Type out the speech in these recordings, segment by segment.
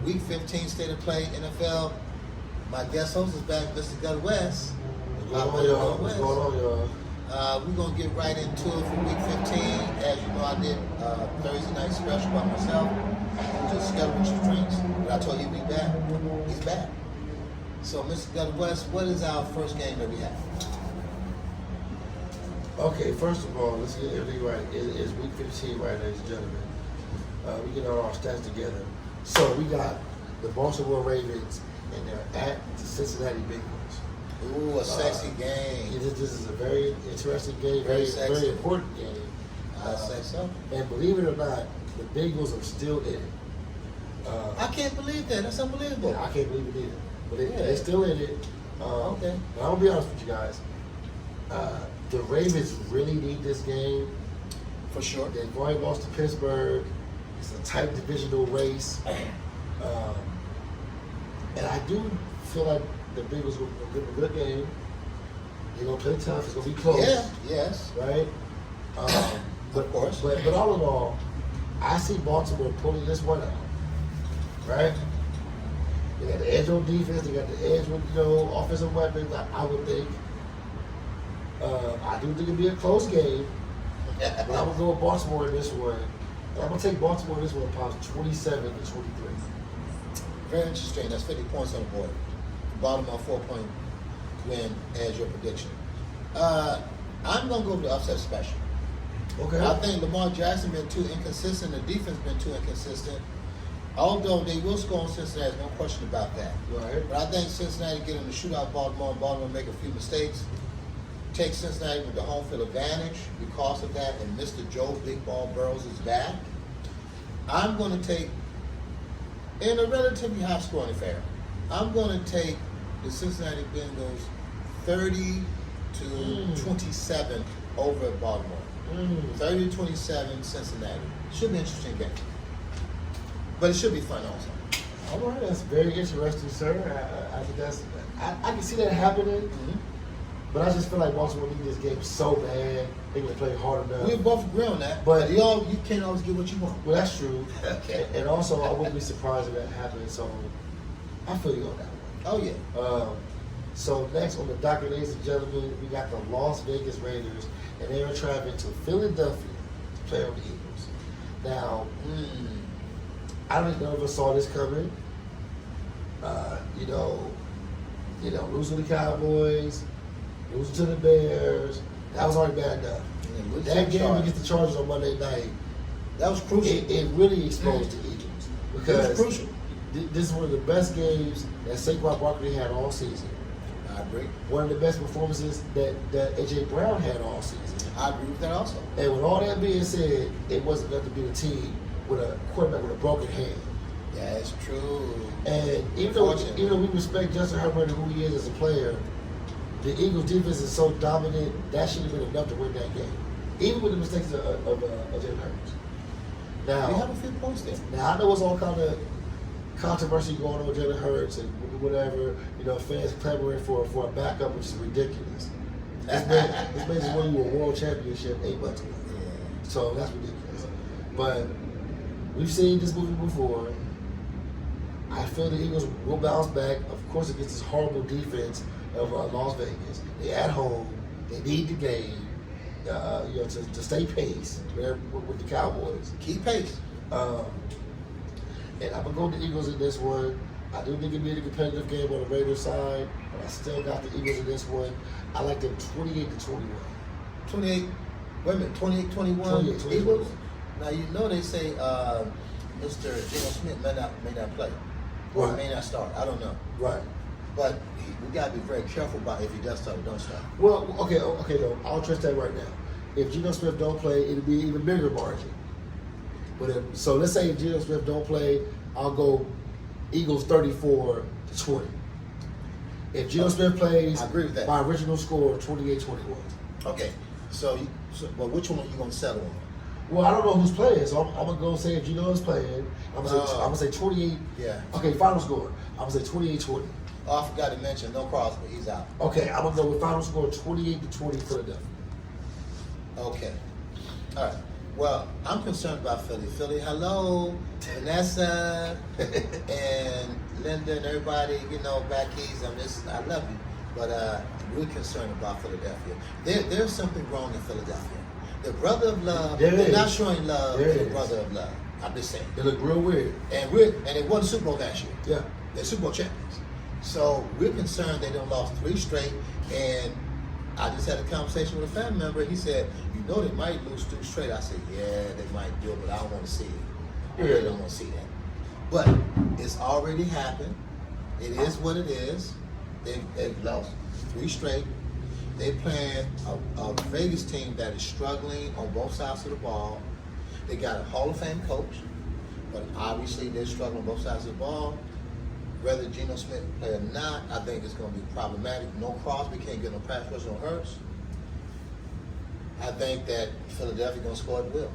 Week 15 State of Play NFL. My guest host is back, Mr. Gutta West. What's going on, y'all? We're going to get right into it for Week 15. As you know, I did Thursday night special by myself. Just scheduling strings. But I told you he'd be back. He's back. So, Mr. Gutta West, what is our first game that we have? Okay, first of all, let's get everything right. It's Week 15 right, ladies and gentlemen. We get all our stats together. So we got the Baltimore Ravens, and they're at the Cincinnati Bengals. Ooh, a sexy game. This is a very interesting game, very important game. I say so. And believe it or not, the Bengals are still in it. I can't believe that. That's unbelievable. I can't believe it either. But they're still in it. Okay. But I'm going to be honest with you guys. The Ravens really need this game. For sure. They've already lost to Pittsburgh. It's a tight divisional race. And I do feel like the Bengals will give a good game. They're going to play tough. It's going to be close. Yeah, yes. Right? Of course. But all in all, I see Baltimore pulling this one out. Right? They got the edge on defense. They got the edge with, offensive weapons, I would think. I do think it'll be a close game. But I'm going to go with Baltimore in this one. I'm going to take Baltimore in this one, probably 27-23. Very interesting. That's 50 points on the board. Baltimore 4-point win as your prediction. I'm going to go with the upset special. Okay. I think Lamar Jackson been too inconsistent. The defense been too inconsistent. Although they will score on Cincinnati, no question about that. Right. But I think Cincinnati get in the shootout Baltimore, and Baltimore make a few mistakes. Take Cincinnati with the home field advantage because of that, and Mr. Joe Big Ball Burrows is back. I'm going to take, in a relatively high-scoring affair, I'm going to take the Cincinnati Bengals 30-27 over at Baltimore. 30-27 Cincinnati. Should be an interesting game. But it should be fun also. All right, that's very interesting, sir. I think I can see that happening. Mm-hmm. But I just feel like Baltimore needs this game so bad. They're going to play hard enough. We both agree on that. But you can't always get what you want. Well, that's true. Okay. And also, I wouldn't be surprised if that happened. So I feel you on that one. Oh, yeah. So next on the docket, ladies and gentlemen, we got the Las Vegas Raiders, and they are traveling to Philadelphia to play on the Eagles. Now, I don't think none of us saw this coming. Losing to the Cowboys, losing to the Bears, that was already bad enough. That game against the Chargers on Monday night, that was crucial. It really exposed the Eagles because it was crucial. This is one of the best games that Saquon Barkley had all season. I agree. One of the best performances that A.J. Brown had all season. I agree with that also. And with all that being said, it wasn't enough to beat a team with a quarterback with a broken hand. That's true. And even though we respect Justin Herbert and who he is as a player, the Eagles' defense is so dominant, that should have been enough to win that game. Even with the mistakes of Jalen Hurts. Now, we have a few points there. Now, I know it's all kind of controversy going on with Jalen Hurts and whatever, fans clamoring for a backup, which is ridiculous. This man just won you a world championship 8 months ago. Yeah. So that's ridiculous. But we've seen this movie before. I feel the Eagles will bounce back, of course, against this horrible defense of Las Vegas. They're at home. They need the game, to stay pace with the Cowboys. Keep pace. And I'm going to go with the Eagles in this one. I do think it'll be a competitive game on the Raiders side, but I still got the Eagles in this one. I like them 28-21. 28, wait a minute, 28-21 28-21. Eagles? Now you know they say Mr. Geno Smith may not play, or Right. may not start. I don't know, Right. but we gotta be very careful about if he does start or don't start. Well, okay, though. I'll trust that right now. If Geno Smith don't play, it'll be even bigger margin. But so let's say if Geno Smith don't play, I'll go Eagles 34-20. If Geno Smith plays, I agree with that. my original score 28-21. Okay, but which one are you gonna settle on? Well, I don't know who's playing, so I'm gonna go say if Geno is playing, I'm gonna say 28. Yeah. Okay, final score. I'm gonna say 28-20. Oh, I forgot to mention no Crosby. He's out. Okay, I'm gonna go with final score 28-20 Philadelphia. Okay. All right. Well, I'm concerned about Philly. Philly, hello, Vanessa and Linda and everybody, back east. I love you. But we're concerned about Philadelphia. There's something wrong in Philadelphia. The brother of love, they're not showing love to the brother of love. I'm just saying. They look real weird. And they won the Super Bowl last year. Yeah. They're Super Bowl champions. So we're concerned they done lost 3 straight. And I just had a conversation with a family member. He said, they might lose 3 straight. I said, yeah, they might do it, but I don't want to see it. I really don't want to see that. But it's already happened. It is what it is. They've lost 3 straight. They're playing a Vegas team that is struggling on both sides of the ball. They got a Hall of Fame coach, but obviously they're struggling on both sides of the ball. Whether Geno Smith play or not, I think it's going to be problematic. No Crosby, can't get no pass rush on Hurts. I think that Philadelphia going to score at will.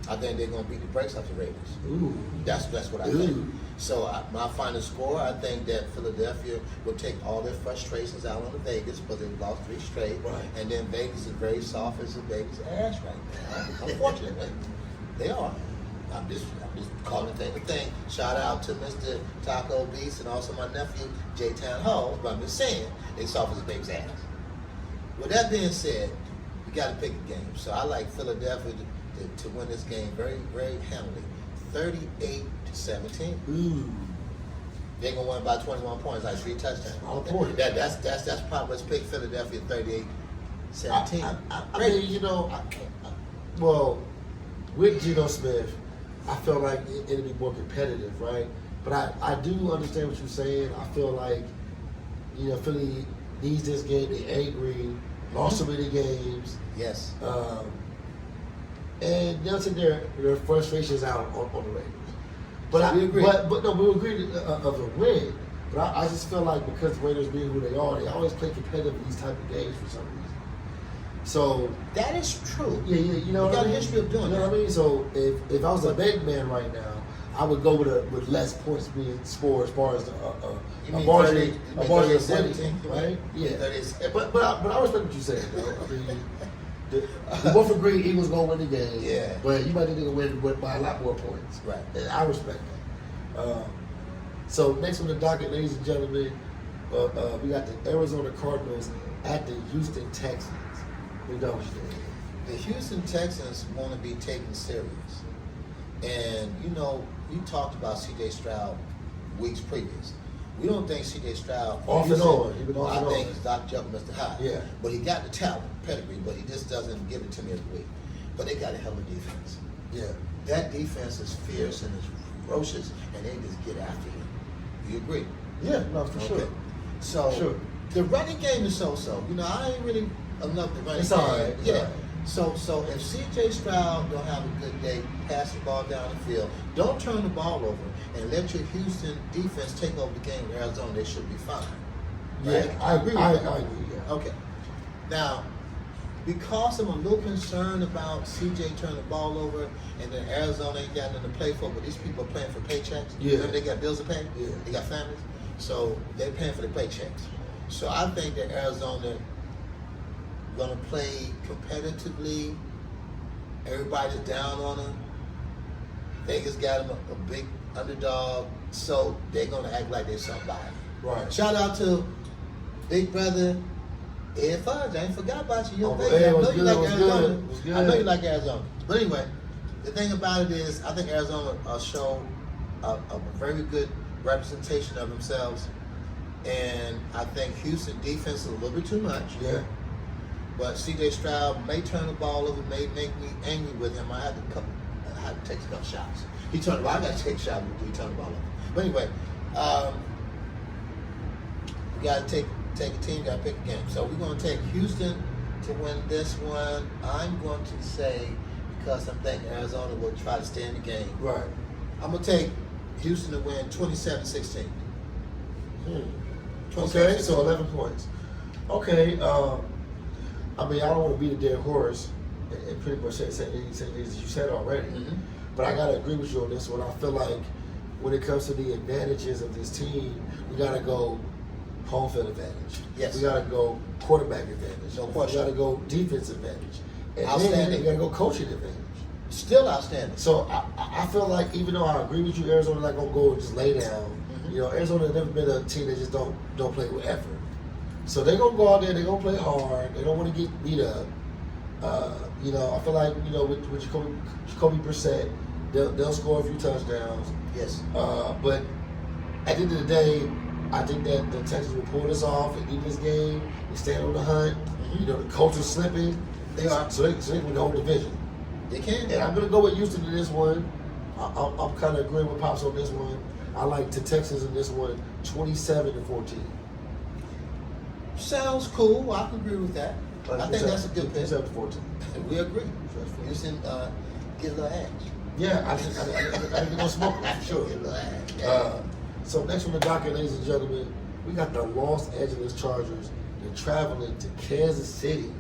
I think they're going to beat the brakes off the Ravens. Ooh. That's what I think. So my final score, I think that Philadelphia will take all their frustrations out on the Vegas because they've lost 3 straight. Right. And then Vegas is very soft as a baby's ass right now. Unfortunately, they are. I'm just calling thing a thing. Shout out to Mr. Taco Beast and also my nephew, J-Town Hall. But I'm just saying, they soft as a baby's ass. With that being said, we got to pick a game. So I like Philadelphia to win this game very, very handily. 38-17. Ooh. They're gonna win by 21 points, like 3 touchdowns. That's probably let's pick Philadelphia 38-17. I mean, well, with Geno Smith, I feel like it'll be more competitive, right? But I do understand what you're saying. I feel like, Philly needs this game. They're angry, lost so many games. Yes. And they'll take their frustrations out on the Raiders. But we agree. But no, we agree of a win. But I just feel like because the Raiders being who they are, they always play competitive in these type of games for some reason. So that is true. Yeah, you know what I mean? Got a history of doing that. You know what I mean? So if I was a big man right now, I would go with less points being scored as far as a margin of winning, right? Yeah. But I respect what you're saying, though. I mean, we both agree Eagles gonna win the game. Yeah. But you might think they're gonna win by a lot more points. Right. And I respect that. So next on the docket, ladies and gentlemen, we got the Arizona Cardinals at the Houston Texans. We know what you think. The Houston Texans want to be taken serious. And, you talked about C.J. Stroud weeks previous. We don't think C.J. Stroud... Off and on. He's been off and on. I think he's Dr. Jekyll, Mr. Hyde. Yeah. But he got the talent, pedigree, but he just doesn't give it to me every week. But they got a hell of a defense. Yeah. That defense is fierce and is ferocious, and they just get after him. You agree? Yeah, no, for sure. So, the running game is so-so. I ain't really enough the running it's game. All right. Yeah. All right. So if C.J. Stroud don't have a good day, pass the ball down the field, don't turn the ball over, and let your Houston defense take over the game in Arizona, they should be fine. Right? Yeah, I agree with that. I agree, yeah. Okay. Now, because I'm a little concerned about C.J. turning the ball over, and then Arizona ain't got nothing to play for, but these people are playing for paychecks. Yeah. Remember, they got bills to pay. Yeah. They got families. So they're paying for the paychecks. So I think that Arizona gonna play competitively. Everybody's down on them. Vegas got them a big underdog, so they're gonna act like they're somebody. Right. Shout out to Big Brother Ed Fudge. I ain't forgot about you. You're Vegas. Hey, I know was you good, like was Arizona. good, was good. I know you like Arizona. But anyway, the thing about it is, I think Arizona show a very good representation of themselves, and I think Houston defense is a little bit too much. Yeah. But C.J. Stroud may turn the ball over, may make me angry with him. I have to take a couple shots. He turned. Well, I got to take a shot before he turned the ball over. But anyway, you got to take a team. Got to pick a game. So we're going to take Houston to win this one. I'm going to say, because I'm thinking Arizona will try to stay in the game. Right. I'm going to take Houston to win 27-16. Okay, so 11 points. Okay, I mean, I don't want to beat a dead horse and pretty much say things you said already. Mm-hmm. But I got to agree with you on this one. I feel like when it comes to the advantages of this team, we got to go home field advantage. Yes. We got to go quarterback advantage. No We question. got to go defense advantage. And Outstanding. then we got to go coaching advantage. Still outstanding. So I feel like even though I agree with you, Arizona not gonna go and just lay down. Mm-hmm. You know, Arizona has never been a team that just don't play with effort. So they're gonna go out there, they're gonna play hard. They don't want to get beat up. You know, I feel like with Jacoby Brissett, they'll score a few touchdowns. Yes. But at the end of the day, I think that the Texans will pull this off and eat this game and stand on the hunt. Mm-hmm. You know, the coach is slipping. They are. So they win the whole division. They can. And I'm going to go with Houston in this one. I'm kind of agreeing with Pops on this one. I like the Texans in this one, 27-14. Sounds cool. I can agree with that. I think that's a good pick. 27-14. We agree. Houston get a little edge. Yeah, I think they're going to smoke them for sure. Get a little edge. So next on the docket, ladies and gentlemen, we got the Los Angeles Chargers. They're traveling to Kansas City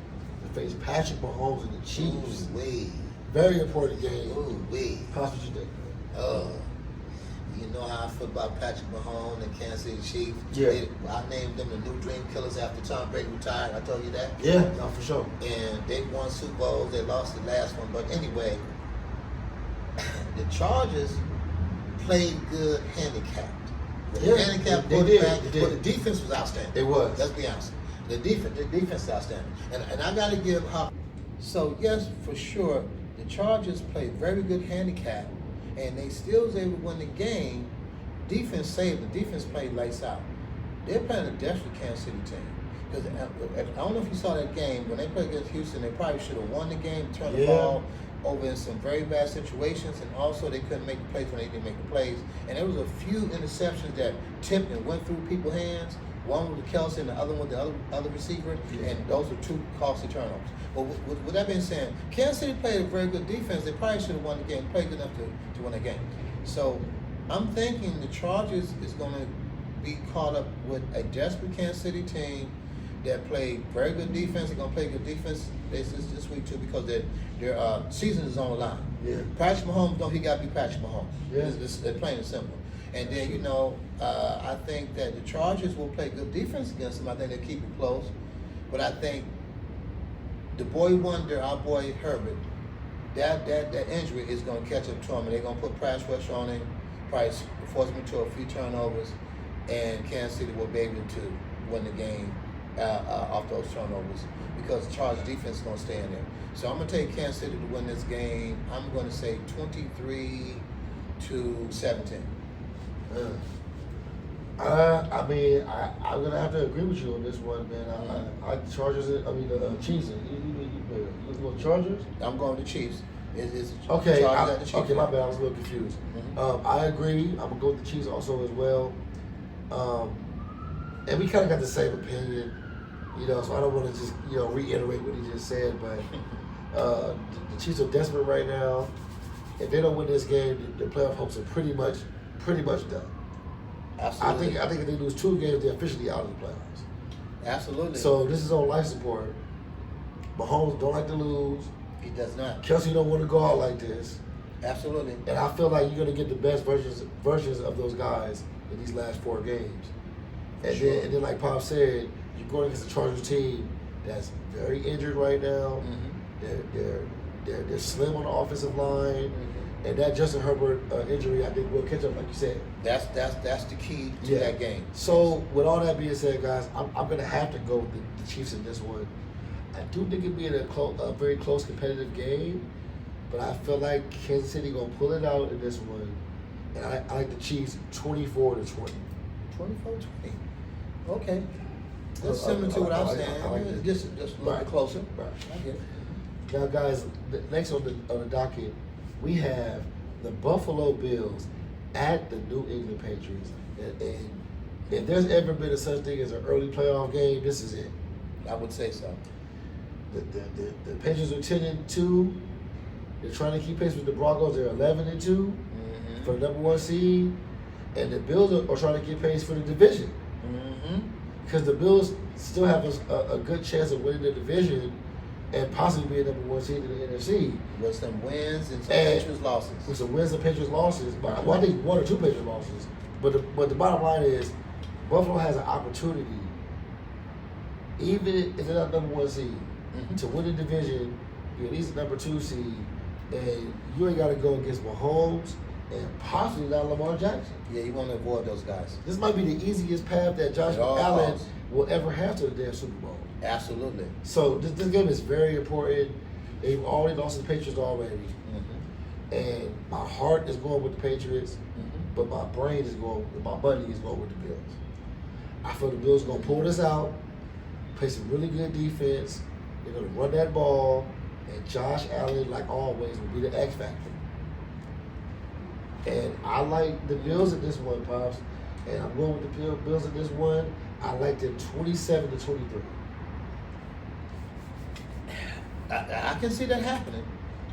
to face Patrick Mahomes and the Chiefs. Ooh-wee. Very important game. Ooh-wee. Pops, what you think? You know how I feel about Patrick Mahomes and Kansas City Chiefs. Yeah. I named them the new Dream Killers after Tom Brady retired. I told you that. Yeah, no, for sure. And they won Super Bowls. They lost the last one. But anyway, the Chargers played good handicapped. Yeah, Handicapped they quarterback, did. but the defense was outstanding. It was. Let's be honest. The defense is outstanding. And I got to give Hop. So, yes, for sure, the Chargers played very good handicap, and they still was able to win the game. Defense saved. The defense played lights out. They're playing a desperate Kansas City team. Because I don't know if you saw that game. When they played against Houston, they probably should have won the game, turned the ball over in some very bad situations, and also they couldn't make the plays when they didn't make the plays. And there was a few interceptions that tipped and went through people's hands. One was the Kelsey and the other one the other receiver, and those were two costly turnovers. But with that being said, Kansas City played a very good defense. They probably should have won the game, played good enough to win the game. So I'm thinking the Chargers is going to be caught up with a desperate Kansas City team that played very good defense. They're going to play good defense this week too, because their season is on the line. Yeah. Patrick Mahomes, he got to be Patrick Mahomes. Yeah. They're plain and simple. And then, I think that the Chargers will play good defense against them. I think they'll keep it close. But I think the boy wonder, our boy Herbert, that injury is going to catch up to him, and they're going to put press pressure on him, probably force him to a few turnovers, and Kansas City will be able to win the game off those turnovers, because the Chargers defense is going to stay in there. So I'm going to take Kansas City to win this game. I'm going to say 23-17. I mean, I'm going to have to agree with you on this one, man. The Chargers, the Chiefs. You go Chargers? I'm going to Chiefs. It's Okay, Chargers at the Chiefs. okay, my bad. I was a little confused. Mm-hmm. I agree. I'm going to go with the Chiefs also as well. And we kind of got the same opinion, so I don't want to just, reiterate what he just said, but the Chiefs are desperate right now. If they don't win this game, the playoff hopes are pretty much done. Absolutely. I think if they lose 2 games, they're officially out of the playoffs. Absolutely. So this is on life support. Mahomes don't like to lose. He does not. Kelsey don't want to go out like this. Absolutely. And I feel like you're going to get the best versions of those guys in these last 4 games. And then like Pop said, you're going against a Chargers team that's very injured right now. Mm-hmm. They're slim on the offensive line. Mm-hmm. And that Justin Herbert injury, I think, will catch up, like you said. That's the key to that game. So, with all that being said, guys, I'm going to have to go with the Chiefs in this one. I do think it'll be a very close, competitive game, but I feel like Kansas City going to pull it out in this one. And I like the Chiefs 24-20. 24-20. Okay. That's similar to what I'm I saying. like that. Just a little bit closer. Right. I get it. Now, guys, next on the docket, we have the Buffalo Bills at the New England Patriots. And if there's ever been a such thing as an early playoff game, this is it. I would say so. The Patriots are 10-2. They're trying to keep pace with the Broncos. They're 11-2 for the #1 seed, and the Bills are trying to keep pace for the division. Because the Bills still have a good chance of winning the division and possibly being #1 seed in the NFC. With some wins and some Patriots losses. With some wins and Patriots losses, but well, I think 1 or 2 Patriots losses. But the bottom line is, Buffalo has an opportunity, even if they're not #1 seed, to win the division, be at least a #2 seed, and you ain't got to go against Mahomes and possibly not Lamar Jackson. Yeah, you want to avoid those guys. This might be the easiest path that Josh Allen will ever have to the damn Super Bowl. Absolutely. So this game is very important. They've already lost to the Patriots already. And my heart is going with the Patriots, but my money is going with the Bills. I feel the Bills are going to pull this out, play some really good defense. They're going to run that ball, and Josh Allen, like always, will be the X factor. And I like the Bills in this one, Pops. And I'm going with the Bills in this one. I like them 27-23. I can see that happening,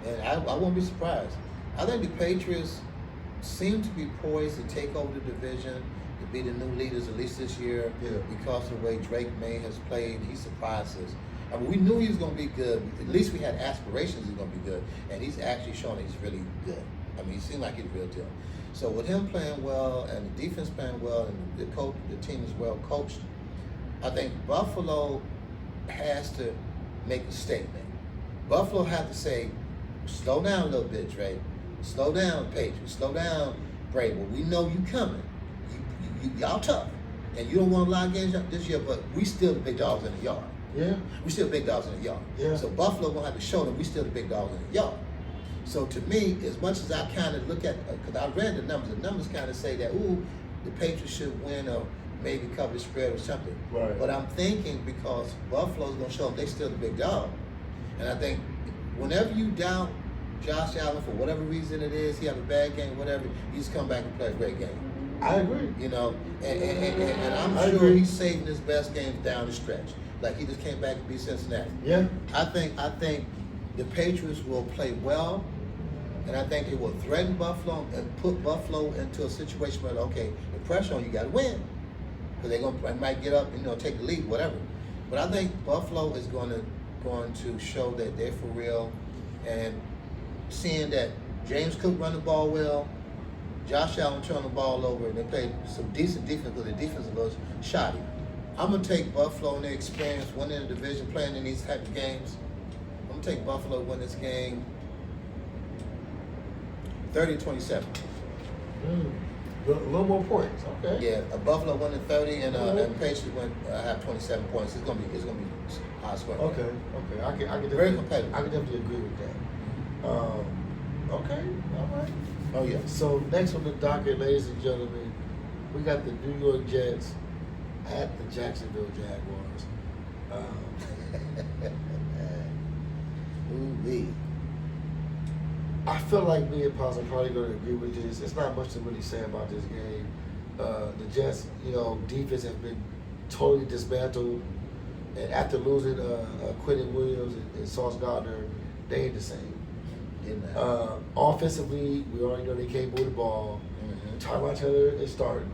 and I won't be surprised. I think the Patriots seem to be poised to take over the division, to be the new leaders at least this year, because of the way Drake May has played. He surprised us. I mean, we knew he was going to be good. At least we had aspirations he was going to be good, and he's actually shown he's really good. I mean, he seemed like he's a real deal. So with him playing well and the defense playing well and the team is well coached, I think Buffalo has to make a statement. Buffalo have to say, slow down a little bit, Drake. Slow down, Patriots. Slow down, Brable. We know you coming. Y'all tough. And you don't want a lot of games this year, but we still the big dogs in the yard. Yeah. We still big dogs in the yard. Yeah. So Buffalo gonna have to show them we still the big dogs in the yard. So to me, as much as I kind of look at, because I read the numbers kind of say that, ooh, the Patriots should win or maybe cover the spread or something. Right. But I'm thinking because Buffalo's gonna show them they still the big dog. And I think whenever you doubt Josh Allen for whatever reason it is, he have a bad game, whatever, you just come back and play a great game. I agree. You know, and I'm sure he's saving his best games down the stretch. Like he just came back to beat Cincinnati. Yeah. I think the Patriots will play well, and I think it will threaten Buffalo and put Buffalo into a situation where, okay, the pressure on you got to win, because they might get up and take the lead, whatever. But I think Buffalo is going to show that they're for real, and seeing that James Cook run the ball well, Josh Allen turn the ball over, and they played some decent defense, because the defense was shoddy. I'm going to take Buffalo and their experience, winning the division, playing in these type of games. I'm going to take Buffalo win this game 30-27. A little more points, okay. Yeah, Buffalo winning 30 and Patriots have 27 points. It's gonna be high scoring. Okay. I can Very competitive. I can definitely agree with that. Okay, all right. Oh yeah. So next on the docket, ladies and gentlemen, we got the New York Jets at the Jacksonville Jaguars. Ooh-wee. I feel like me and Pops are probably going to agree with this. It's not much to really say about this game. The Jets, defense has been totally dismantled. And after losing Quentin Williams and Sauce Gardner, they ain't the same. Offensively, we already know they can't move the ball. Tyrod Taylor is starting.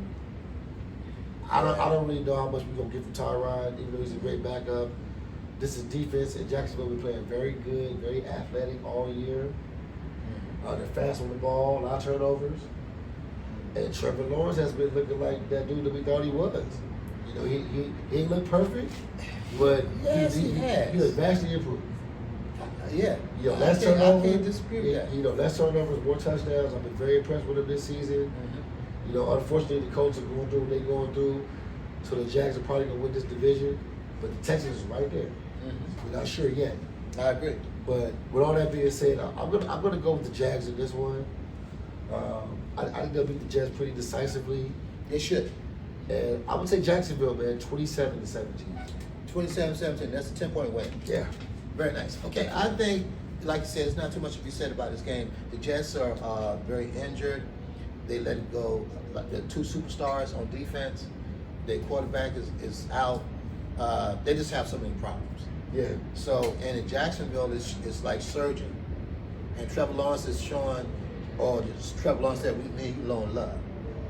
I don't really know how much we're going to get from Tyrod, even though he's a great backup. This is defense, and Jacksonville will be playing very good, very athletic all year. They're fast on the ball, a lot of turnovers. And Trevor Lawrence has been looking like that dude that we thought he was. He ain't look perfect, but yes, he has. He was vastly improved. Yeah. Less turnovers. I can't dispute that. Less turnovers, more touchdowns. I've been very impressed with him this season. Unfortunately, the Colts are going through what they're going through, so the Jags are probably going to win this division. But the Texans is right there. We're not sure yet. I agree. But with all that being said, I'm gonna go with the Jags in this one. I think they'll beat the Jets pretty decisively. They should. And I'm gonna take Jacksonville, man, 27-17. 27-17. That's a 10-point win. Yeah. Very nice. Okay, I think, like you said, there's not too much to be said about this game. The Jets are very injured. They let it go. Like the two superstars on defense. Their quarterback is out. They just have so many problems. Yeah. So, and in Jacksonville, it's like surging. And Trevor Lawrence is showing, or just Trevor Lawrence that we need Lone Love.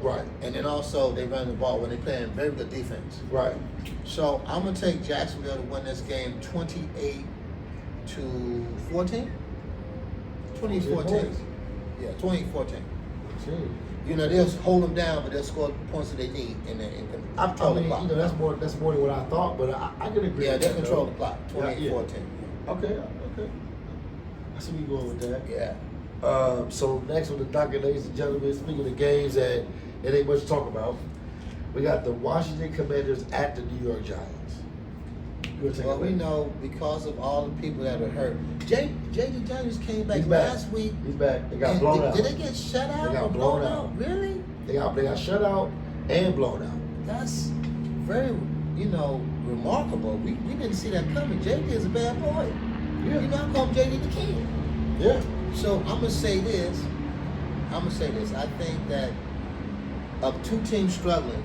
Right. And then also they run the ball when they're playing very good defense. Right. So I'm gonna take Jacksonville to win this game 28-14. 2014. Yeah, 2014. You know, they'll hold them down, but they'll score the points that they need and control the clock. You know, that's more than what I thought, but I can agree. Yeah, with they'll that, control though. the clock. 28-14. Okay. I see where you're going with that. Yeah. So next on the docket, ladies and gentlemen, speaking of games that it ain't much to talk about, we got the Washington Commanders at the New York Giants. Well, we know because of all the people that are hurt. J.D. Daniels came back last week. He's back. They got blown out. Did they get shut out? They got blown out. Really? They got shut out and blown out. That's very, remarkable. We didn't see that coming. J.D. is a bad boy. Yeah. You know, I call him J.D. the King. Yeah. So I'm gonna say this. I think that of two teams struggling,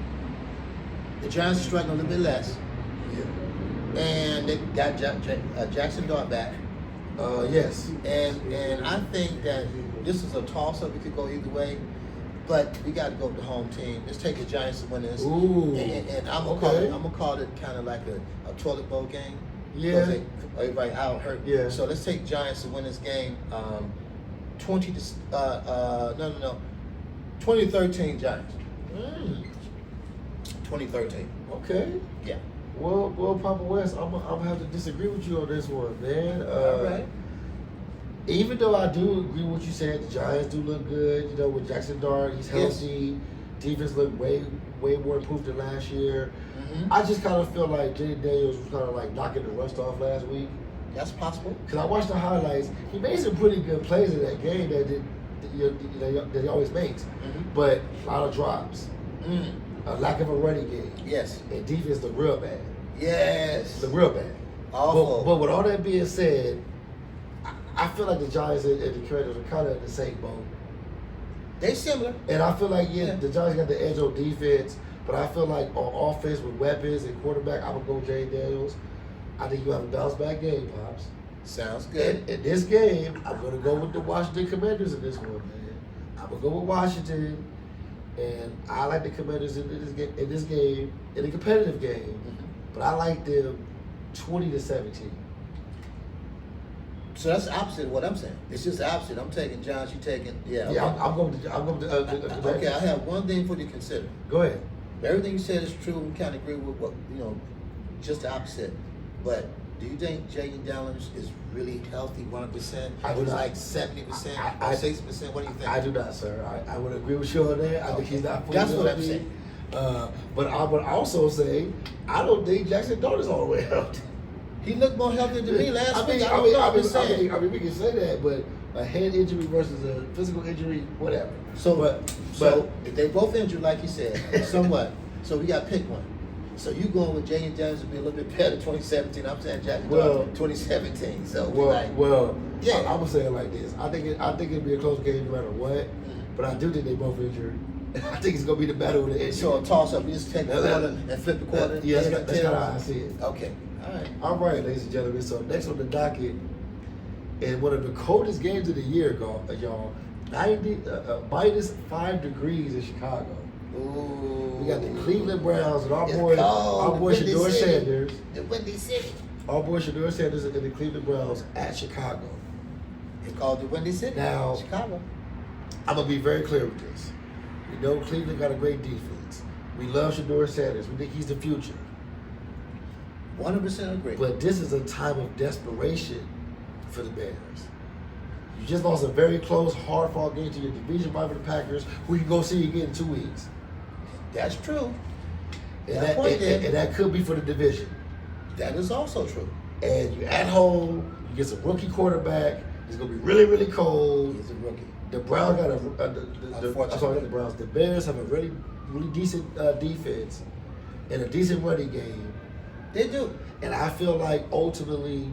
the Giants are struggling a little bit less. Yeah. And they got Jackson Dart back. Yes. And I think that this is a toss-up. It could go either way. But we got to go with the home team. Let's take the Giants to win this. Ooh. And I'm gonna call it kind of like a toilet bowl game. Yeah. Because everybody out hurt. Yeah. So let's take Giants to win this game. 2013 Giants. 2013. Okay. Yeah. Well, Papa West, I'm gonna have to disagree with you on this one, man. All right. Even though I do agree with what you said, the Giants do look good. With Jackson Dart, he's healthy. Defense looked way more improved than last year. Mm-hmm. I just kind of feel like J.D. Daniels was kind of like knocking the rust off last week. That's possible. Because I watched the highlights. He made some pretty good plays in that game that he always makes. Mm-hmm. But a lot of drops. A lack of a running game. Yes. And defense looked real bad. Yes. Looked real bad. Awful. But with all that being said, I feel like the Giants and the Commanders are kind of in the same boat. They similar. And I feel like, the Giants got the edge on defense, but I feel like on offense with weapons and quarterback, I'm going to go J.D. Daniels. I think you have a bounce-back game, Pops. Sounds good. And in this game, I'm going to go with the Washington Commanders in this one, man. I'm going to go with Washington, and I like the Commanders in this game, in a competitive game, Mm-hmm. but I like them 20-17. So that's the opposite of what I'm saying. It's just the opposite. I'm taking Giants. You taking Yeah, I'm going to. Okay, I have one thing for you to consider. Go ahead. Everything you said is true. We kind of agree with what just the opposite. But do you think J.D. Daniels is really healthy 100%? I do not. Like 70%, or 60%? What do you think? I do not, sir. I would agree with you on that. I think he's not fully That's what I'm healthy. saying. But I would also say I don't think Jackson Dart is all the way healthy. He looked more healthy than me last week. I mean, we can say that, but a head injury versus a physical injury, whatever. So if they both injured, like you said, somewhat. So we got to pick one. So you going with J.D. Daniels to be a little bit better 2017. I'm saying Jackson Dart 2017. So I'm gonna say it like this. I think it'd be a close game no matter what. But I do think they both injured. I think it's gonna be the battle of the injury. So a toss up. We just take the quarter and flip the quarter. Yeah, that's kind of how I see it. Okay. All right, ladies and gentlemen. So next on the docket, and one of the coldest games of the year, y'all, minus 5 degrees in Chicago. Ooh. We got the Cleveland Browns and our boy Shedeur Sanders. The Windy City. Our boy Shedeur Sanders and the Cleveland Browns at Chicago. They called the Windy City. Now, Chicago. I'm gonna be very clear with this. We know Cleveland got a great defense. We love Shedeur Sanders. We think he's the future. 100% agree. But this is a time of desperation for the Bears. You just lost a very close, hard-fought game to your division rival, the Packers, who you can go see again in 2 weeks. That's true. And that could be for the division. That is also true. And you're at home, you get some rookie quarterback, it's going to be really, really cold. He's a rookie. The Browns got I'm sorry, not the Browns. The Bears have a really decent defense and a decent running game. They do. And I feel like ultimately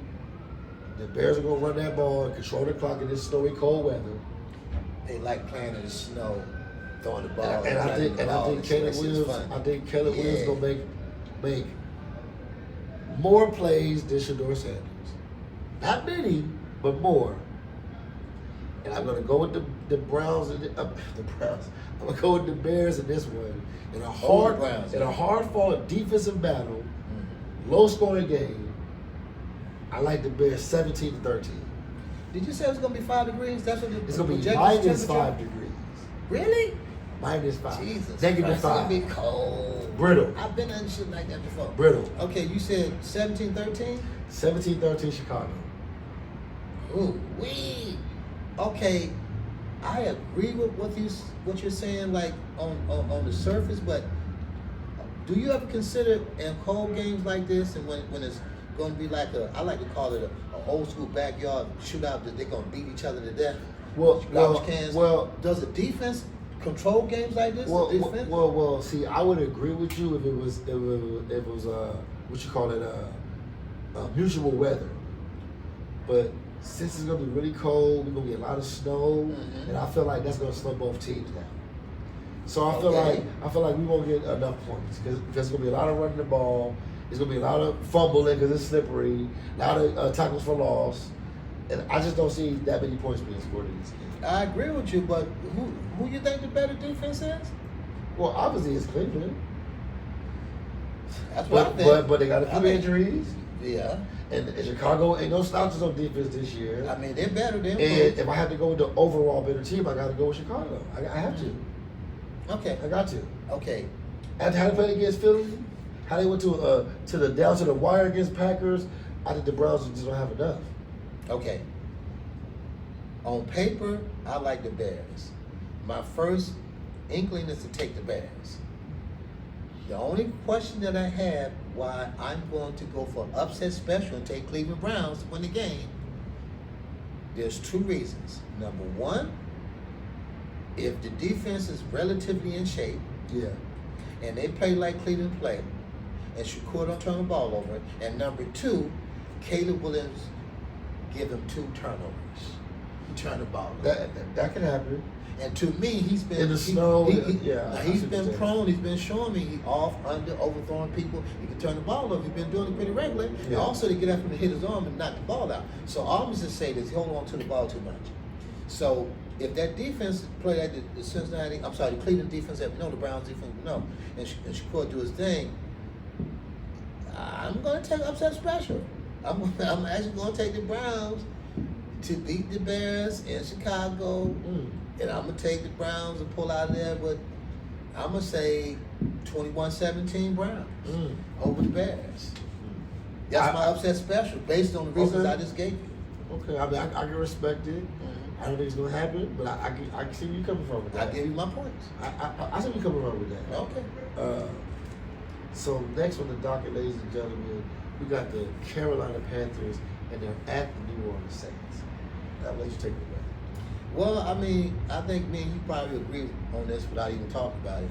the Bears are going to run that ball and control the clock in this snowy, cold weather. They like playing in the snow, throwing the ball. And I think Caleb Williams. I think Caleb Williams going to make more plays than Shedeur Sanders. Not many, but more. And I'm going to go with the Browns and the Browns. I'm going to go with the Bears in this one. In a hard-fought defensive battle, low scoring game, I like the Bears 17-13. Did you say it was going to be 5 degrees? That's what it's going to be minus 5 degrees. Really? Minus 5. Jesus. Negative 5. It's going to be cold. Brittle. I've been on shit like that before. Brittle. Okay, you said 17-13? 17-13 Chicago. Ooh, wee. Okay, I agree with what you're saying, like on the surface, but do you ever consider in cold games like this, and when it's going to be like I like to call it a old school backyard shootout that they're going to beat each other to death? Well, does the defense control games like this? Well. See, I would agree with you if it was what you call it mutual weather, but since it's gonna be really cold, we're gonna get a lot of snow, and I feel like that's gonna slow both teams down. So I feel like we won't get enough points because there's gonna be a lot of running the ball. There's gonna be a lot of fumbling because it's slippery. A lot of tackles for loss, and I just don't see that many points being scored in this game. I agree with you, but who you think the better defense is? Well, obviously it's Cleveland. That's what I think. But they got a few injuries. Yeah. And Chicago ain't no slouches on defense this year. I mean, they're better than. And if I have to go with the overall better team, I got to go with Chicago. I have to. Okay. I got to. Okay. After how they played against Philly, how they went to the down to the wire against Packers, I think the Browns just don't have enough. Okay. On paper, I like the Bears. My first inkling is to take the Bears. The only question that I have why I'm going to go for upset special and take Cleveland Browns to win the game, there's 2 reasons. Number one, if the defense is relatively in shape, and they play like Cleveland play, and Shakur don't turn the ball over, and number 2, Caleb Williams give him 2 turnovers. He turned the ball over. That can happen. And to me, he's been in the snow. He's been prone. He's been showing me he off, under, overthrowing people. He can turn the ball over. He's been doing it pretty regularly. Yeah. And also to get after him and hit his arm and knock the ball out. So all I'm just saying is he hold on to the ball too much. So if that defense play like the Cleveland defense, the Browns defense, and Shakur do his thing, I'm going to take upset special. I'm actually going to take the Browns to beat the Bears in Chicago. And I'm going to take the Browns and pull out of there, but I'm going to say 21-17 Browns over the Bears. That's my upset special based on the reasons I just gave you. Okay, I mean, I can respect it. I don't think it's going to happen, but I can see where you're coming from with that. I give you my points. I see where you're coming from with that. Okay. So next on the docket, ladies and gentlemen, we got the Carolina Panthers, and they're at the New Orleans Saints. I'll let you take it away. Well, I mean, I think me and you probably agree on this without even talking about it.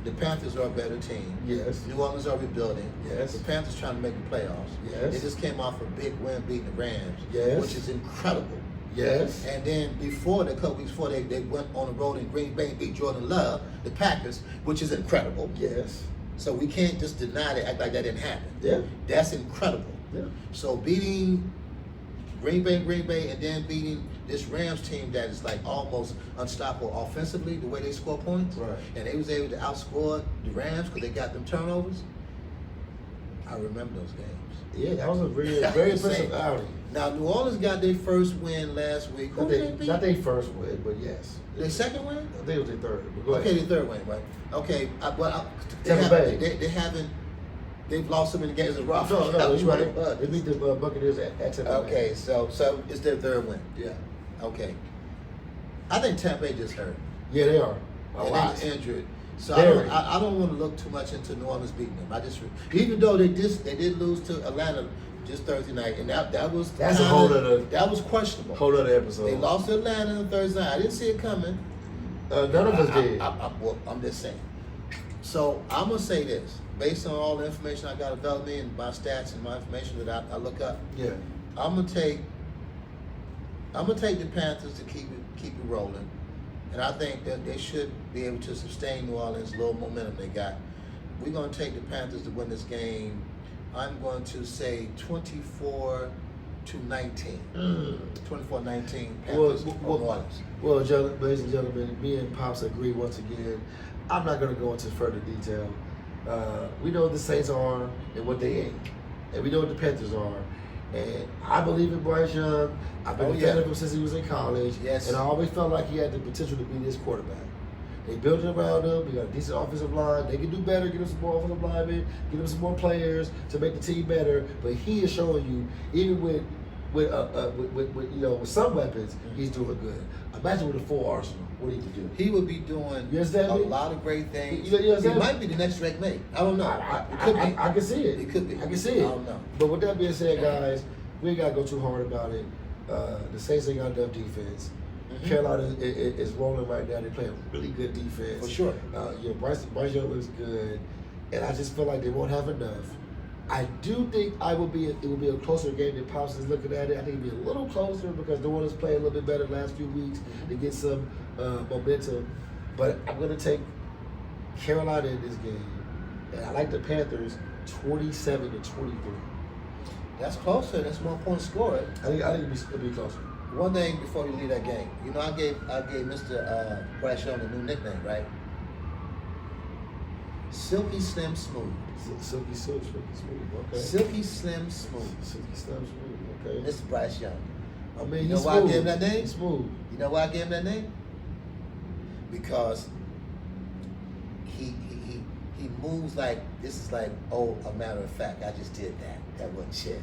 The Panthers are a better team. Yes. New Orleans are rebuilding. Yes. The Panthers trying to make the playoffs. Yes. They just came off a big win beating the Rams. Yes. Which is incredible. Yes. And then a couple weeks before, they went on the road in Green Bay and beat Jordan Love, the Packers, which is incredible. Yes. So we can't just deny that, act like that didn't happen. Yeah. That's incredible. Yeah. So beating Green Bay, and then beating this Rams team that is like almost unstoppable offensively, the way they score points. Right. And they was able to outscore the Rams because they got them turnovers. I remember those games. Yeah, that was a very impressive outing. Now, New Orleans got their first win last week. Who did they beat? Not their first win, but yes. Their second win? I think it was their third. But go ahead. Okay, their third win, right? Okay, they've lost so many games in a row. No, you're right. They beat the Buccaneers at Tampa Bay. Okay, so it's their third win. Yeah. Okay. I think Tampa Bay just hurt. Yeah, they are. And they're injured. So I don't want to look too much into New Orleans beating them. Even though they did lose to Atlanta Just Thursday night, and that was That's a whole other that was questionable. whole other episode. They lost to Atlanta on Thursday night. I didn't see it coming. None of us did. Well, I'm just saying. So I'm gonna say this, based on all the information I got about me and my stats and my information that I look up. Yeah. I'm gonna take the Panthers to keep it rolling, and I think that they should be able to sustain New Orleans' little momentum they got. We're gonna take the Panthers to win this game. I'm going to say 24-19. 24-19 Panthers on New Orleans. Well, ladies and gentlemen, me and Pops agree once again. I'm not going to go into further detail. We know what the Saints are and what they ain't. And we know what the Panthers are. And I believe in Bryce Young. I've been a fan of him since he was in college. Yes. And I always felt like he had the potential to be this quarterback. They built it around him. They got a decent offensive line. They can do better. Get him some more offensive linemen. Get him some more players to make the team better. But he is showing you, even with some weapons, he's doing good. Imagine with a full arsenal, what he could do. He would be doing a lot of great things. He might be the next Drake May. I don't know. It could be. I can see it. It could be. I can see it. I don't know. But with that being said, guys, we ain't got to go too hard about it. The Saints ain't got enough defense. Mm-hmm. Carolina is rolling right now. They're playing really good defense. For sure. Bryce Young looks good. And I just feel like they won't have enough. I do think it will be a closer game than Pops is looking at it. I think it'll be a little closer because New Orleans played a little bit better the last few weeks to get some momentum. But I'm going to take Carolina in this game. And I like the Panthers 27-23. That's closer. That's 1 point scored. I think it'll be closer. One thing before you leave that game, I gave Mr. Bryce Young a new nickname, right? Silky Slim Smooth. Silky smooth. Okay. Silky Slim Smooth. Silky Slim Smooth. Okay. Mr. Bryce Young. I mean, you know why I gave him that name? He's smooth. You know why I gave him that name? Because he moves like this is like a matter of fact. I just did that. That wasn't shit.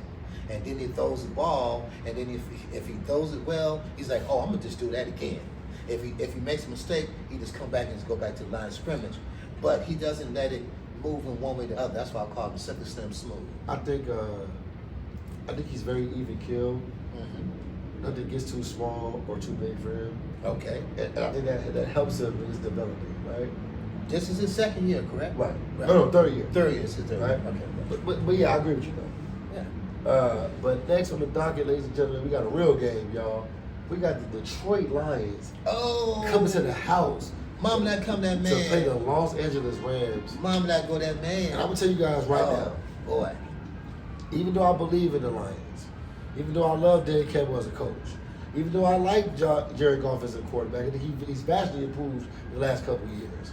And then he throws the ball, and then if he throws it well, he's like, oh, I'm gonna just do that again. If he makes a mistake, he just come back and just go back to the line of scrimmage. But he doesn't let it move in one way or the other. That's why I call him Silky Slim Smooth. I think he's very even killed. Mm-hmm. Nothing gets too small or too big for him. Okay. And I think that helps him in his development, right? This is his second year, correct? Right. No, third year. Third year. It's his third right? year. Okay. But yeah, I agree with you though. Yeah. But next on the docket, ladies and gentlemen, we got a real game, y'all. We got the Detroit Lions coming to the house. Mom, that come that man. To play the Los Angeles Rams. Mom, that go that man. And I'm going to tell you guys right now. Boy. Even though I believe in the Lions, even though I love Dan Campbell as a coach, even though I like Jared Goff as a quarterback, I think he's vastly improved in the last couple of years.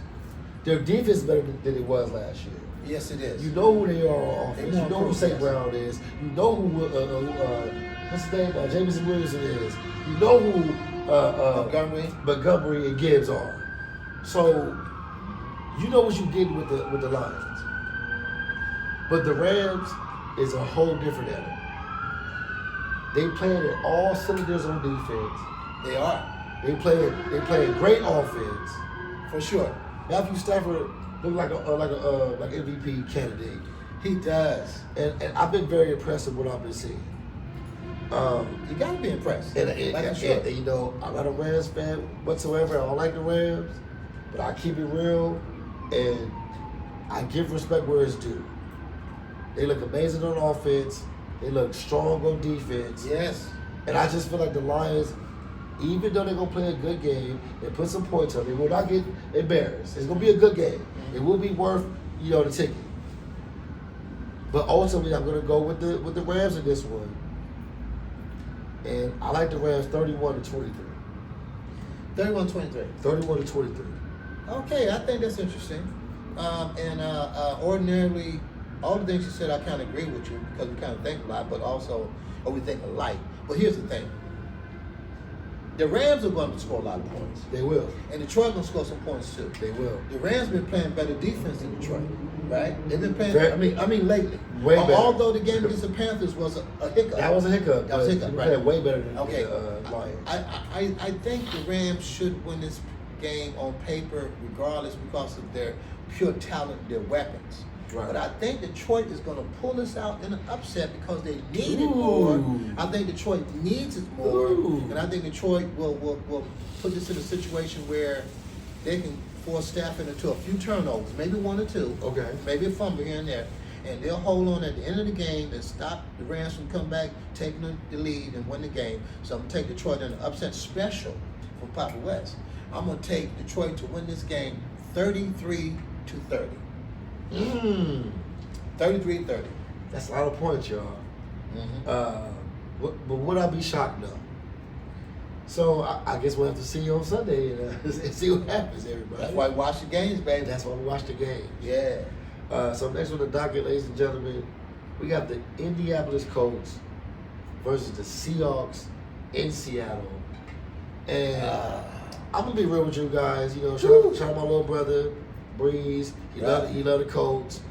Their defense is better than it was last year. Yes, it is. You know who they are on offense. You know who St. Brown is. You know who, what's his name? Jameson Williamson is. You know who Montgomery and Gibbs are. So, you know what you did with the Lions. But the Rams is a whole different animal. They playing at all cylinders on defense. They are. They playing great offense. For sure. Matthew Stafford look like an MVP candidate. He does. And I've been very impressed with what I've been seeing. You gotta be impressed. And you know, I'm not a Rams fan whatsoever. I don't like the Rams, but I keep it real and I give respect where it's due. They look amazing on offense. They look strong on defense. Yes. And I just feel like the Lions, even though they're going to play a good game and put some points on, they will not get embarrassed. It's going to be a good game. Mm-hmm. It will be worth, the ticket. But ultimately, I'm going to go with the Rams in this one. And I like the Rams 31-23. 31-23. 31-23. Okay, I think that's interesting. Ordinarily, all the things you said, I kind of agree with you because we kind of think a lot, but also, we think alike. But here's the thing. The Rams are going to score a lot of points. They will. And Detroit going to score some points too. They will. The Rams been playing better defense than Detroit, right? They've been playing. I mean, lately. Way better. Although the game against the Panthers was a hiccup. That was a hiccup. That was a hiccup. Right. Way better than the Lions. I think the Rams should win this game on paper, regardless, because of their pure talent, their weapons. Right. But I think Detroit is going to pull this out in an upset because they need it Ooh. more. I think Detroit needs it more. Ooh. And I think Detroit will put this in a situation where they can force Stafford into a few turnovers, maybe 1 or 2. Okay. Maybe a fumble here and there. And they'll hold on at the end of the game and stop the Rams from coming back, taking the lead and win the game. So I'm going to take Detroit in an upset special from Papa West. I'm going to take Detroit to win this game 33-30. 33-30. That's a lot of points, y'all. Mm-hmm. But would I be shocked though? So I guess we'll have to see you on Sunday and see what happens, everybody. That's why we watch the games, baby. That's why we watch the games. Yeah. So next on the docket, ladies and gentlemen, we got the Indianapolis Colts versus the Seahawks in Seattle. And I'm gonna be real with you guys. You know, shout out my little brother, Breeze. He love the Colts,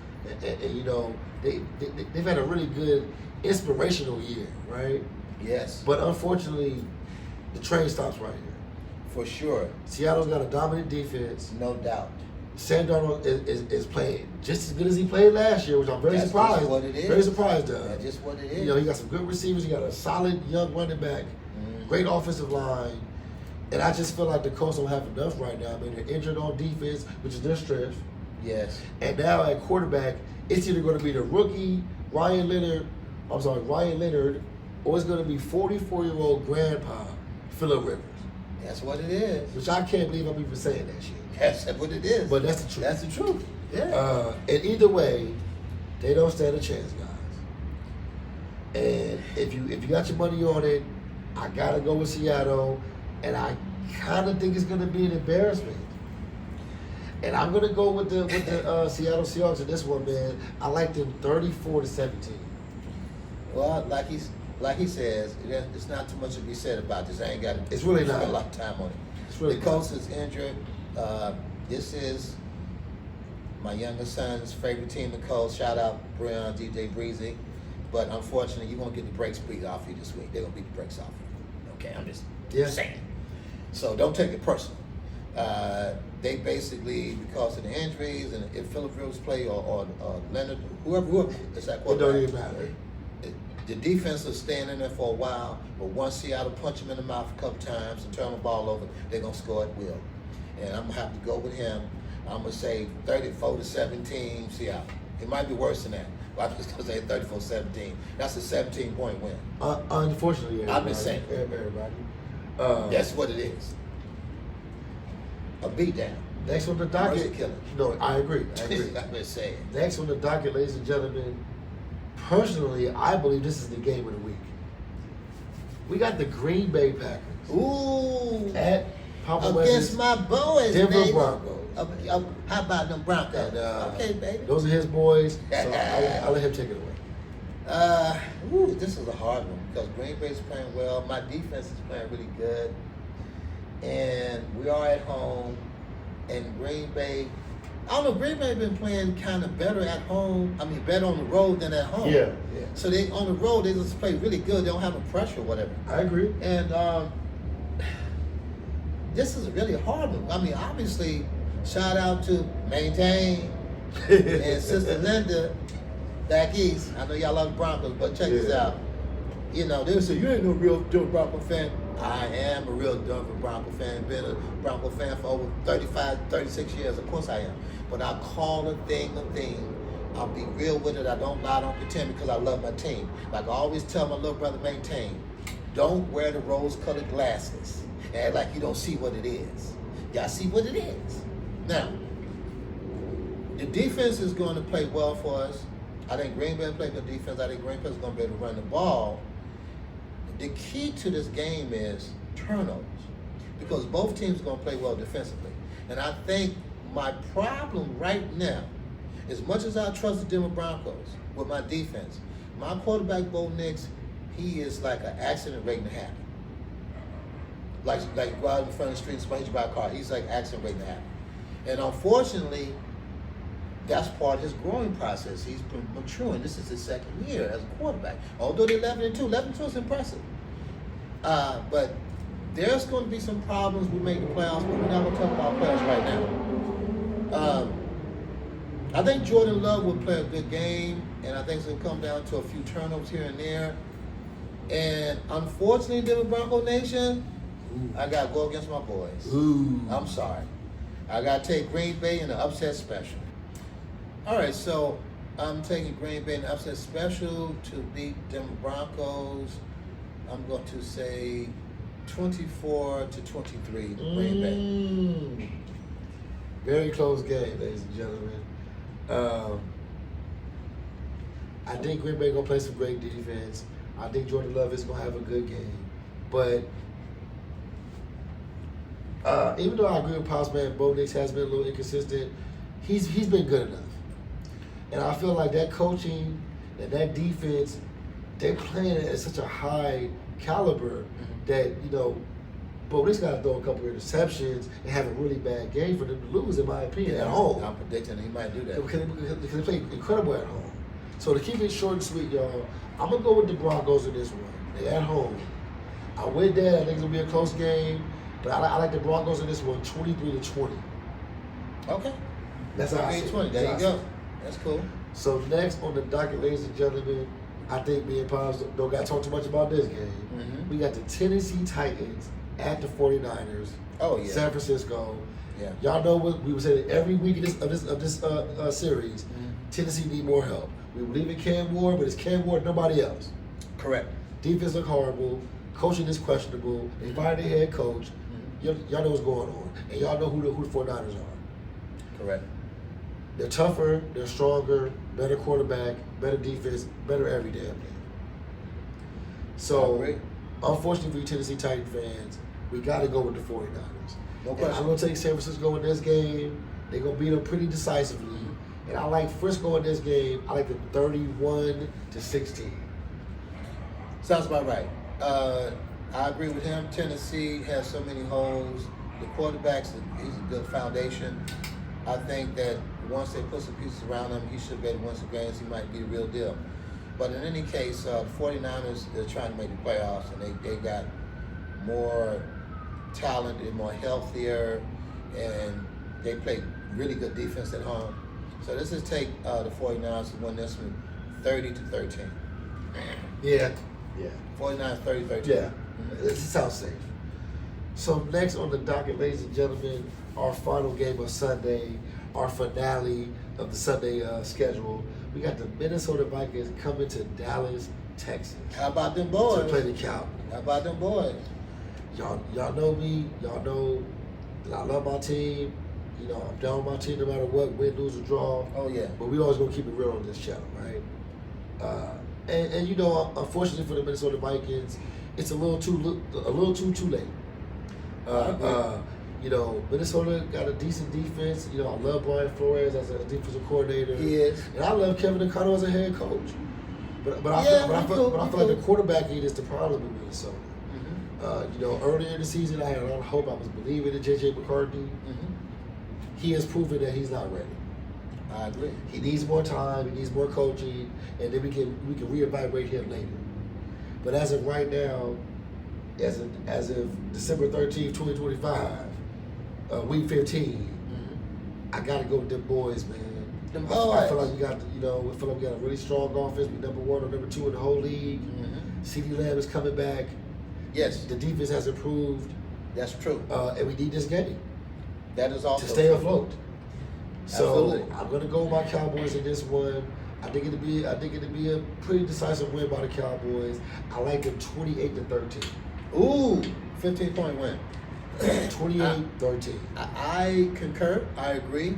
and you know they've had a really good inspirational year, right? Yes. But unfortunately, the train stops right here. For sure. Seattle's got a dominant defense. No doubt. Sam Darnold is playing just as good as he played last year, which I'm very surprised. Just what it is. Very surprised of. That's just what it is. You know, he got some good receivers. He got a solid young running back, great offensive line, and I just feel like the Colts don't have enough right now. I mean, they're injured on defense, which is their strength. Yes. And now at quarterback, it's either going to be the rookie Ryan Leonard, or it's going to be 44-year-old grandpa Phillip Rivers. That's what it is. Which I can't believe I'm even saying that shit. That's what it is. But that's the truth. That's the truth. Yeah. And either way, they don't stand a chance, guys. And if you got your money on it, I gotta go with Seattle, and I kind of think it's gonna be an embarrassment. And I'm gonna go with the Seattle Seahawks in this one, man. I like them 34-17. Well, like he says, it's not too much to be said about this. I ain't got It's really not a lot of time on it. It's really the Colts is injured. This is my youngest son's favorite team, the Colts. Shout out Brian, DJ Breezy. But unfortunately, you're gonna get the brakes beat off you this week. They're gonna beat the brakes off you. Okay, I'm just saying. So don't take it personal. They basically, because of the injuries, and if Phillip Rivers play or Leonard, whoever it's that It don't quarterback. even matter. The defense will stand in there for a while, but once Seattle punch him in the mouth a couple times and turn the ball over, they're going to score at will. And I'm going to have to go with him. I'm going to say 34-17 Seattle. It might be worse than that, but I'm just going to say 34-17. That's a 17-point win. Unfortunately, everybody. I'm just saying. Everybody. That's what it is. A beatdown. Next on the docket. Mercy killer. No, I agree. I'm just saying. Next on the docket, ladies and gentlemen, personally, I believe this is the game of the week. We got the Green Bay Packers. Ooh. At Papa Against West's my boys, Denver baby. Broncos. How about them Broncos? And, Okay, baby. Those are his boys, so I'll let him take it away. This is a hard one because Green Bay's playing well. My defense is playing really good. And we are at home. And Green Bay, I don't know, Green Bay been playing kind of better at home. I mean, better on the road than at home. Yeah. So they on the road, they just play really good. They don't have no pressure or whatever. I agree. And this is a really hard one. I mean, obviously, shout out to Maintain and Sister Linda back east. I know y'all love the Broncos, but check this out. You know, they say, you ain't no real Denver Bronco fan. I am a real Denver Bronco fan. Been a Bronco fan for over 35, 36 years. Of course I am. But I call a thing a thing. I'll be real with it. I don't lie, don't pretend because I love my team. Like I always tell my little brother, Maintain, don't wear the rose-colored glasses and act like you don't see what it is. Y'all see what it is. Now, the defense is going to play well for us. I think Green Bay play good defense. I think Green Bay is going to be able to run the ball. The key to this game is turnovers because both teams are going to play well defensively. And I think my problem right now, as much as I trust the Denver Broncos with my defense, my quarterback, Bo Nix, he is like an accident waiting to happen. Like go out in front of the street and somebody hit you by a car. He's like accident waiting to happen. And unfortunately, that's part of his growing process. He's been maturing. This is his second year as a quarterback. Although they're 11-2. 11-2 is impressive. But there's going to be some problems. We make the playoffs, but we're not going to talk about playoffs right now. I think Jordan Love will play a good game, and I think it's going to come down to a few turnovers here and there. And unfortunately, Denver Bronco Nation, I got to go against my boys. Ooh. I'm sorry. I got to take Green Bay in the upset special. All right, so I'm taking Green Bay in the upset special to beat Denver Broncos. I'm going to say 24-23 Green Bay. Very close game, ladies and gentlemen. I think Green Bay gonna play some great defense. I think Jordan Love is gonna have a good game. But even though I agree with Pops, man, Bo Nix has been a little inconsistent, he's been good enough. And I feel like that coaching and that defense, they're playing at such a high caliber that, you know, Bo Nix got to throw a couple of interceptions and have a really bad game for them to lose, in my opinion, at home. I'm predicting he might do that. Because they play incredible at home. So to keep it short and sweet, y'all, I'm going to go with the Broncos in this one. They're at home. I with that. I think it's going to be a close game. But I like the Broncos in this one, 23-20. Okay. That's how I see it. 20. There you go. That's cool. So next on the docket, ladies and gentlemen, I think me and Pops don't got to talk too much about this game. Mm-hmm. We got the Tennessee Titans at the 49ers. Oh, yeah. San Francisco. Yeah. Y'all know what we were saying every week of this series. Mm-hmm. Tennessee need more help. We believe in Cam Ward, but it's Cam Ward, nobody else. Correct. Defense look horrible. Coaching is questionable. They fired their head coach. Y'all know what's going on, and y'all know who the 49ers are. Correct. They're tougher. They're stronger. Better quarterback. Better defense. Better every damn game. So, unfortunately for you Tennessee Titan fans, we got to go with the 49ers. No question. I'm going to take San Francisco in this game. They're going to beat them pretty decisively. And I like Frisco in this game. I like them 31-16. Sounds about right. I agree with him. Tennessee has so many holes. The quarterback's he's a good foundation. I think that once they put some pieces around him, he should be able to win some games. He might be the real deal. But in any case, the 49ers, they're trying to make the playoffs, and they got more talent and more healthier, and they play really good defense at home. So let's just take the 49ers to win this one 30-13. Yeah. 49 30-13. Yeah. This sounds safe. So next on the docket, ladies and gentlemen, our final game of Sunday, our finale of the Sunday schedule. We got the Minnesota Vikings coming to Dallas, Texas. How about them boys? To play the Cowboys. How about them boys? Y'all know me. Y'all know that I love my team. You know, I'm down with my team no matter what, win, lose, or draw. Oh, yeah. But we always gonna keep it real on this channel, right? And you know, unfortunately for the Minnesota Vikings, it's a little too late. You know, Minnesota got a decent defense. You know, I love Brian Flores as a defensive coordinator. He is. And I love Kevin O'Connell as a head coach. But I feel like the quarterbacking is the problem in Minnesota. Mm-hmm. You know, earlier in the season, I had a lot of hope. I was believing in J.J. McCarthy. Mm-hmm. He has proven that he's not ready. I agree. He needs more time. He needs more coaching, and then we can reevaluate him later. But as of right now, as of December 13th, 2025, week 15, I gotta go with them boys, man. Them I boys. feel like we got, we feel like we got a really strong offense. We number 1 or number 2 in the whole league. CeeDee Lamb is coming back. Yes, The defense has improved. that's true. And we need this game That is also to stay true. afloat. So Absolutely. I'm gonna go with my Cowboys in this one. I think it'll be a pretty decisive win by the Cowboys. I like them 28-13. Ooh, 15-point win. 28-13. I concur. I agree.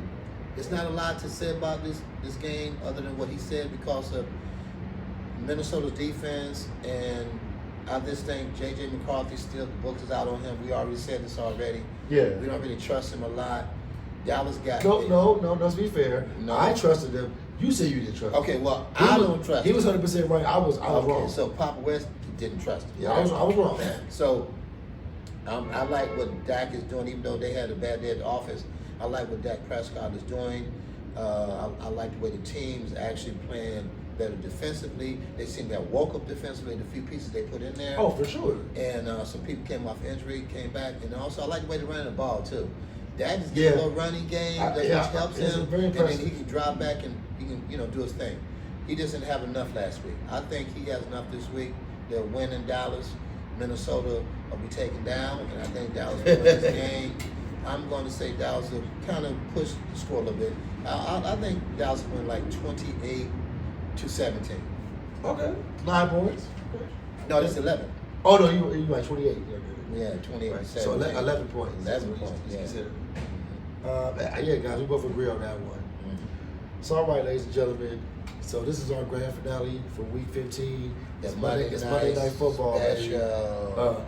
There's not a lot to say about this game other than what he said because of Minnesota's defense, and I just think J.J. McCarthy still, the book is out on him. We already said this already. Yeah. We don't really trust him a lot. Dallas got No, let's be fair. No. I trusted them. You said you didn't trust him. Okay, well, I don't trust He him. was 100% right. I was wrong. So Papa West didn't trust him. Yeah, I was wrong. So I like what Dak is doing, even though they had a bad day at the office. I like what Dak Prescott is doing. I like the way the team's actually playing better defensively. They seem to have woke up defensively in the few pieces they put in there. Oh, for sure. And some people came off injury, came back. And also, I like the way they ran the ball, too. That just Yeah. gets a little running game that Yeah, which helps it's him, very and then impressive. he can drop back and he can do his thing. He just didn't have enough last week. I think he has enough this week. They'll win in Dallas. Minnesota will be taken down, and I think Dallas will win this game. I'm going to say Dallas will kind of push the score a little bit. I think Dallas will win like 28-17. Okay. 9 points. Okay. No, that's 11. Oh no, you like 28. Yeah, 28 Right. to So 17. 11 points. 11 That's what points, he's yeah. considered. Yeah, guys, we both agree on that one. Mhm. So, all right, ladies and gentlemen. So this is our grand finale for Week 15. It's The Monday. It's Monday Night Football. Baby. special.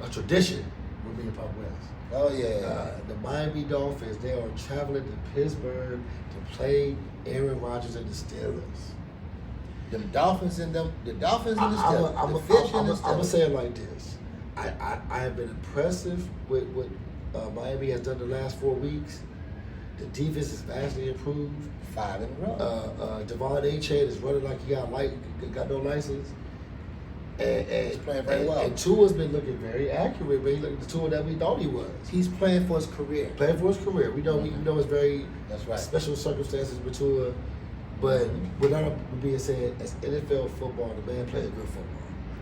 A tradition with me and Pop West. Oh yeah. The Miami Dolphins. They are traveling to Pittsburgh to play Aaron Rodgers and the Steelers. The Dolphins and the Steelers. I'm The fish and the gonna Steelers. say it like this. I have been impressive with what Miami has done the last 4 weeks. The defense is vastly improved. 5 in a row. Devon A-Chain is running like he got no license. And He's playing very well. And Tua's been looking very accurate, but he looked the Tua that we thought he was. He's playing for his career. Playing for his career. We know it's very That's right. special circumstances with Tua. But with that being said, as NFL football, the man plays good football.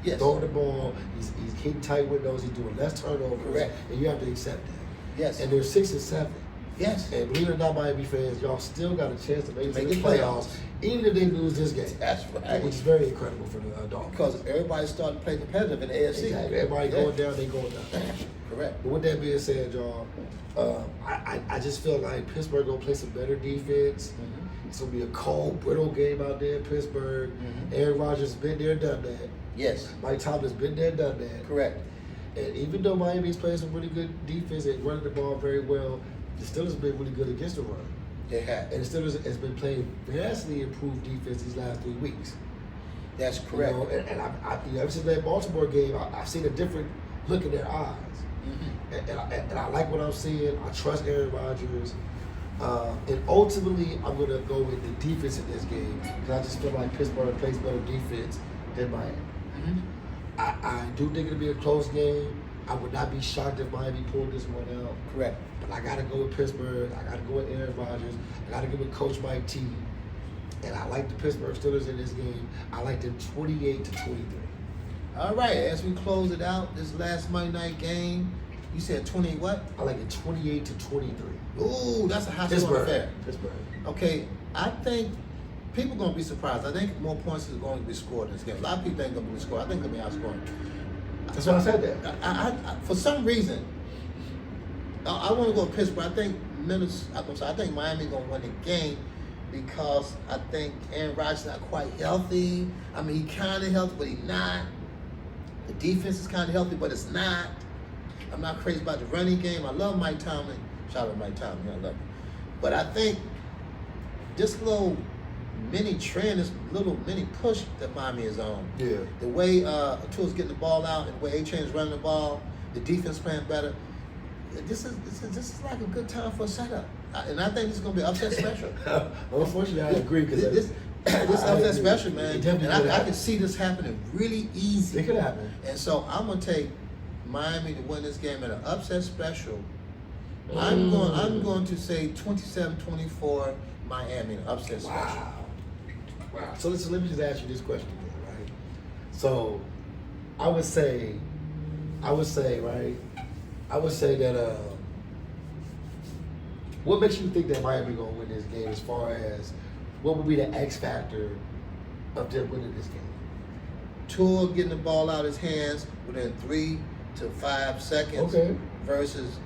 Yes. Throwing the ball, he's hitting tight windows, he's doing less turnovers. Correct. And you have to accept that. Yes. And they're 6-7. Yes. And believe it or not, Miami fans, y'all still got a chance to make it to Make the the playoffs, playoffs. even if they lose this game. That's right. Which is very incredible for the Dolphins. Because everybody's starting to play competitive in the AFC. Exactly. Everybody Yeah. going down, they going down. Correct. But with that being said, y'all, I just feel like Pittsburgh gonna play some better defense. Mhm. It's gonna be a cold, brittle game out there in Pittsburgh. Mhm. Aaron Rodgers has been there, done that. Yes. Mike Tomlin's been there, done that. Correct. And even though Miami's playing some really good defense and running the ball very well, the Steelers have been really good against the run. They have. And the Steelers has been playing vastly improved defense these last 3 weeks. That's correct. You know, and ever since that Baltimore game, I've seen a different look in their eyes. Mhm. And I like what I'm seeing. I trust Aaron Rodgers. And ultimately, I'm going to go with the defense in this game because I just feel like Pittsburgh plays better defense than Miami. Mhm. I do think it'll be a close game. I would not be shocked if Miami pulled this one out. Correct. But I got to go with Pittsburgh. I got to go with Aaron Rodgers. I got to go with Coach Mike T. And I like the Pittsburgh Steelers in this game. I like them 28-23. All right. As we close it out, this last Monday night game, you said 20 what? I like it 28-23. Ooh, that's a high scoring affair. Pittsburgh. Okay, I think people are going to be surprised. I think more points is going to be scored in this game. A lot of people ain't going to be scored. I think it's going to be outscoring. That's why I said that. I for some reason, I want to go with Pittsburgh. I think I think Miami going to win the game because I think Aaron Rodgers not quite healthy. I mean, he kind of healthy, but he's not. The defense is kind of healthy, but it's not. I'm not crazy about the running game. I love Mike Tomlin. Shout out to Mike Tomlin. I love him. But I think this little mini trend, this little mini push that Miami is on. Yeah. The way Tua's getting the ball out and the way A-Chain's running the ball, the defense playing better. This is like a good time for a setup. And I think this is going to be an upset special. Unfortunately, I agree because This upset agree. special, man. It definitely And could I happen. can see this happening really easy. It could happen. And so I'm going to take Miami to win this game in an upset special. I'm going to say 27-24 Miami in an upset special. Wow. So let me just ask you this question again, right? So I would say that what makes you think that Miami gonna win this game as far as what would be the X factor of them winning this game? Tua getting the ball out of his hands within 3 to 5 seconds Okay. versus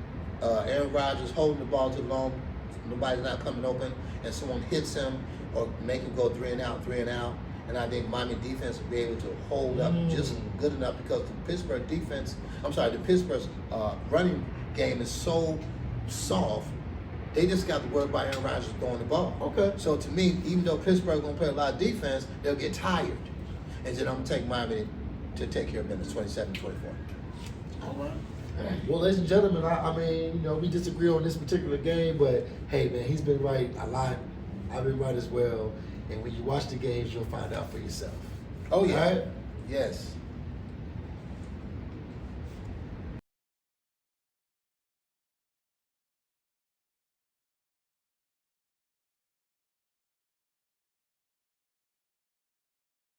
Aaron Rodgers holding the ball too long, nobody's not coming open, and someone hits him or make him go 3 and out. And I think Miami defense will be able to hold up just good enough because the Pittsburgh running game is so soft. They just got to worry about Aaron Rodgers throwing the ball. Okay. So to me, even though Pittsburgh going to play a lot of defense, they'll get tired. And then I'm going to take Miami to take care of business, 27-24. All right. Well, ladies and gentlemen, I mean, we disagree on this particular game, but hey, man, he's been right a lot. I've been right as well. And when you watch the games, you'll find out for yourself. Oh, yeah. All right? Yes.